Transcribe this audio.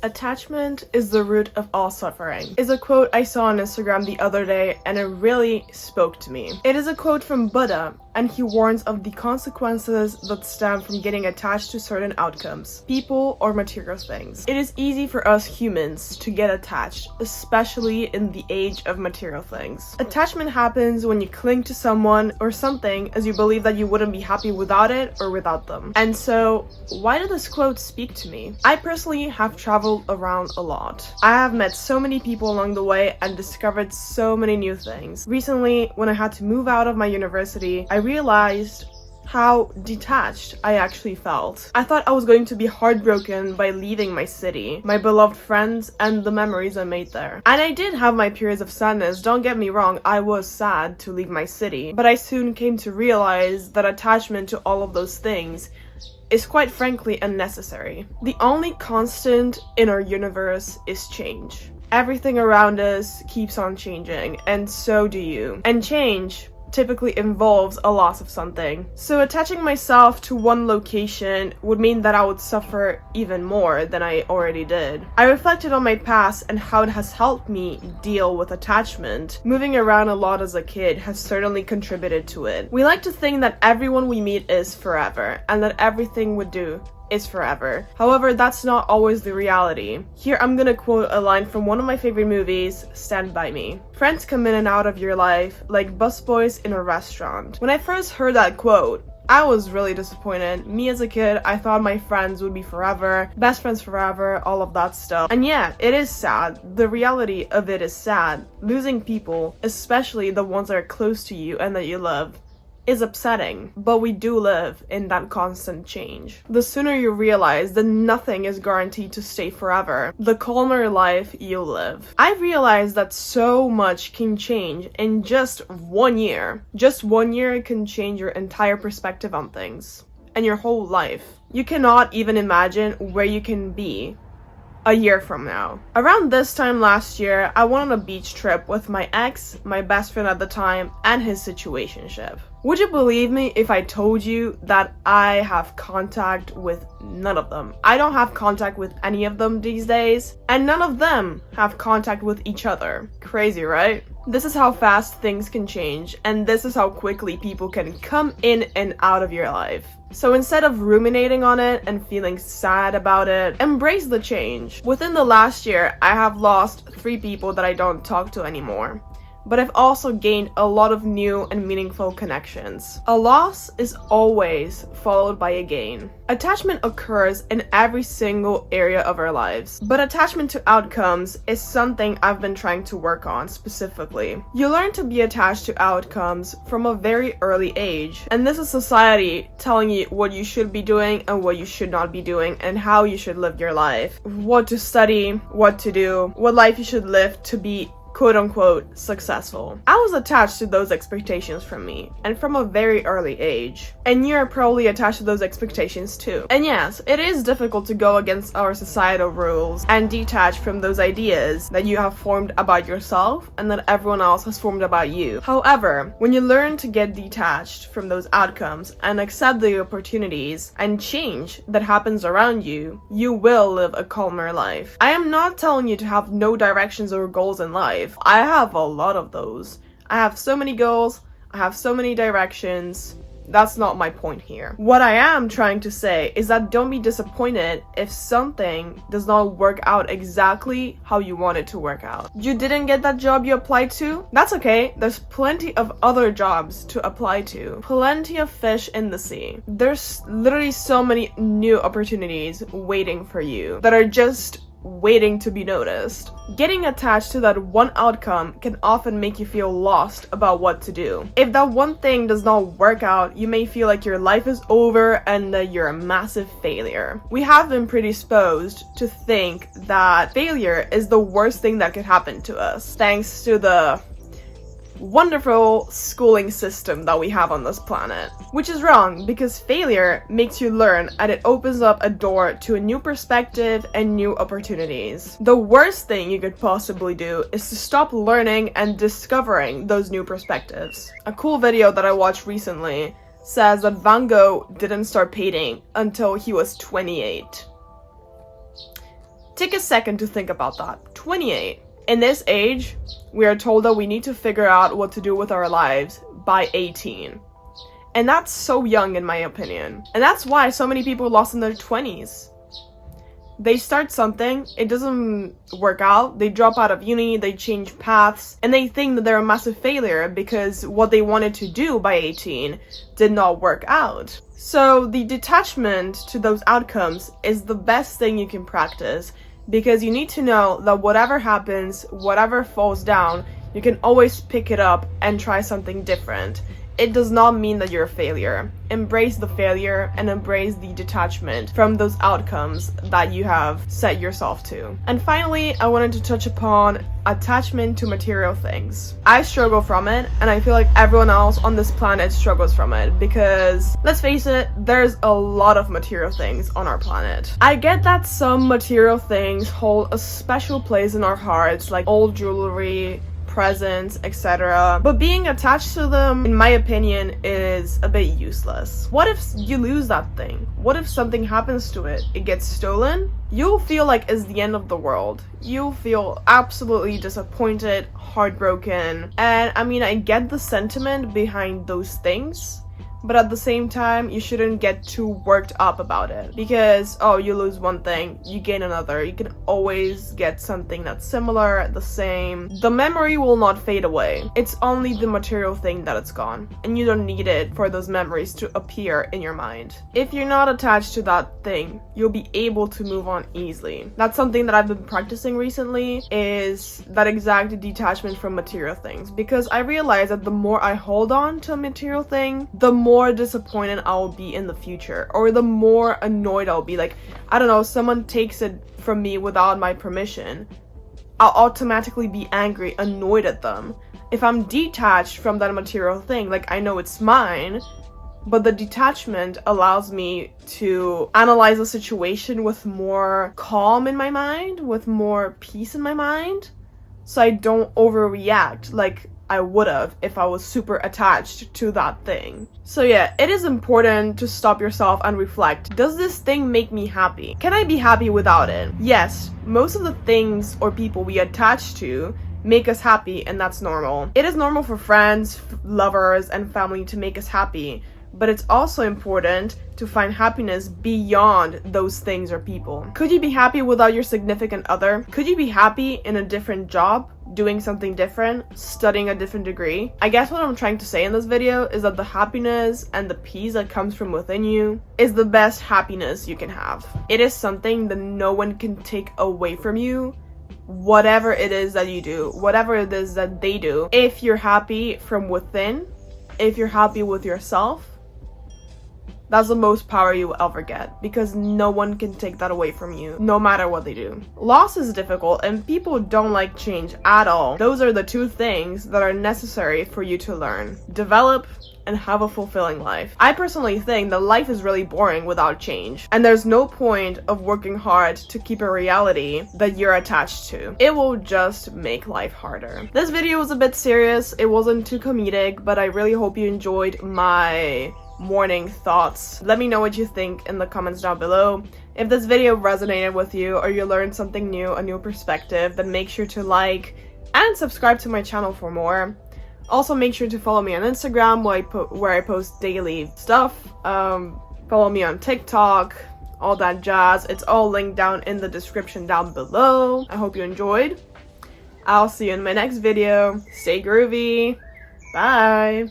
Attachment is the root of all suffering is a quote I saw on Instagram the other day, and it really spoke to me. It is a quote from Buddha, and he warns of the consequences that stem from getting attached to certain outcomes, people or material things. It is easy for us humans to get attached, especially in the age of material things. Attachment happens when you cling to someone or something as you believe that you wouldn't be happy without it or without them. And so, why did this quote speak to me? I personally have traveled around a lot. I have met so many people along the way and discovered so many new things. Recently, when I had to move out of my university, I realized how detached I actually felt. I thought I was going to be heartbroken by leaving my city, my beloved friends, and the memories I made there. And I did have my periods of sadness, don't get me wrong, I was sad to leave my city, but I soon came to realize that attachment to all of those things is quite frankly unnecessary. The only constant in our universe is change. Everything around us keeps on changing, and so do you. And change typically involves a loss of something. So attaching myself to one location would mean that I would suffer even more than I already did. I reflected on my past and how it has helped me deal with attachment. Moving around a lot as a kid has certainly contributed to it. We like to think that everyone we meet is forever, and that everything we do is forever. However, that's not always the reality. Here I'm gonna quote a line from one of my favorite movies, Stand By Me. Friends come in and out of your life like busboys in a restaurant. When I first heard that quote, I was really disappointed. Me as a kid, I thought my friends would be forever, best friends forever, all of that stuff. And yeah, it is sad. The reality of it is sad. Losing people, especially the ones that are close to you and that you love, is upsetting, but we do live in that constant change. The sooner you realize that nothing is guaranteed to stay forever, the calmer life you'll live. I realized that so much can change in just 1 year. Just 1 year can change your entire perspective on things, and your whole life. You cannot even imagine where you can be a year from now. Around this time last year, I went on a beach trip with my ex, my best friend at the time, and his situationship. Would you believe me if I told you that I have contact with none of them? I don't have contact with any of them these days, and none of them have contact with each other. Crazy, right? This is how fast things can change, and this is how quickly people can come in and out of your life. So instead of ruminating on it and feeling sad about it, embrace the change. Within the last year, I have lost 3 people that I don't talk to anymore. But I've also gained a lot of new and meaningful connections. A loss is always followed by a gain. Attachment occurs in every single area of our lives, but attachment to outcomes is something I've been trying to work on specifically. You learn to be attached to outcomes from a very early age, and this is society telling you what you should be doing and what you should not be doing, and how you should live your life, what to study, what to do, what life you should live to be quote-unquote successful. I was attached to those expectations from me, and from a very early age. And you're probably attached to those expectations too. And yes, it is difficult to go against our societal rules and detach from those ideas that you have formed about yourself and that everyone else has formed about you. However, when you learn to get detached from those outcomes and accept the opportunities and change that happens around you, you will live a calmer life. I am not telling you to have no directions or goals in life. I have a lot of those. I have so many goals, I have so many directions. That's not my point here. What I am trying to say is that don't be disappointed if something does not work out exactly how you want it to work out. You didn't get that job you applied to? That's okay. There's plenty of other jobs to apply to. Plenty of fish in the sea. There's literally so many new opportunities waiting for you that are just waiting to be noticed. Getting attached to that one outcome can often make you feel lost about what to do. If that one thing does not work out, you may feel like your life is over and that you're a massive failure. We have been predisposed to think that failure is the worst thing that could happen to us, thanks to the wonderful schooling system that we have on this planet. Which is wrong, because failure makes you learn and it opens up a door to a new perspective and new opportunities. The worst thing you could possibly do is to stop learning and discovering those new perspectives. A cool video that I watched recently says that Van Gogh didn't start painting until he was 28. Take a second to think about that. 28. In this age, we are told that we need to figure out what to do with our lives by 18. And that's so young in my opinion. And that's why so many people lost in their 20s. They start something, it doesn't work out, they drop out of uni, they change paths, and they think that they're a massive failure because what they wanted to do by 18 did not work out. So the detachment to those outcomes is the best thing you can practice, because you need to know that whatever happens, whatever falls down, you can always pick it up and try something different. It does not mean that you're a failure. Embrace the failure and embrace the detachment from those outcomes that you have set yourself to. And finally, I wanted to touch upon attachment to material things. I struggle from it, and I feel like everyone else on this planet struggles from it, because let's face it, there's a lot of material things on our planet. I get that some material things hold a special place in our hearts, like old jewelry, presents, etc. But being attached to them, in my opinion, is a bit useless. What if you lose that thing? What if something happens to it? It gets stolen? You'll feel like it's the end of the world. You'll feel absolutely disappointed, heartbroken. And I mean, I get the sentiment behind those things, but at the same time, you shouldn't get too worked up about it, because, oh, you lose one thing, you gain another. You can always get something that's similar, the same. The memory will not fade away. It's only the material thing that it's gone, and you don't need it for those memories to appear in your mind. If you're not attached to that thing, you'll be able to move on easily. That's something that I've been practicing recently, is that exact detachment from material things, because I realize that the more I hold on to a material thing, the more disappointed I will be in the future, or the more annoyed I'll be. Like, I don't know, someone takes it from me without my permission, I'll automatically be angry, annoyed at them. If I'm detached from that material thing, like, I know it's mine, but the detachment allows me to analyze the situation with more calm in my mind, with more peace in my mind, so I don't overreact like I would have if I was super attached to that thing. So yeah, it is important to stop yourself and reflect. Does this thing make me happy? Can I be happy without it? Yes, most of the things or people we attach to make us happy, and that's normal. It is normal for friends, lovers, and family to make us happy, but it's also important to find happiness beyond those things or people. Could you be happy without your significant other? Could you be happy in a different job, doing something different, studying a different degree? I guess what I'm trying to say in this video is that the happiness and the peace that comes from within you is the best happiness you can have. It is something that no one can take away from you, whatever it is that you do, whatever it is that they do. If you're happy from within, if you're happy with yourself, that's the most power you will ever get, because no one can take that away from you, no matter what they do. Loss is difficult, and people don't like change at all. Those are the two things that are necessary for you to learn, develop, and have a fulfilling life. I personally think that life is really boring without change, and there's no point of working hard to keep a reality that you're attached to. It will just make life harder. This video was a bit serious, it wasn't too comedic, but I really hope you enjoyed my morning thoughts. Let me know what you think in the comments down below. If this video resonated with you, or you learned something new, a new perspective, then make sure to like and subscribe to my channel for more. Also, make sure to follow me on Instagram where I post daily stuff. Follow me on TikTok, all that jazz. It's all linked down in the description down below. I hope you enjoyed. I'll see you in my next video. Stay groovy. Bye.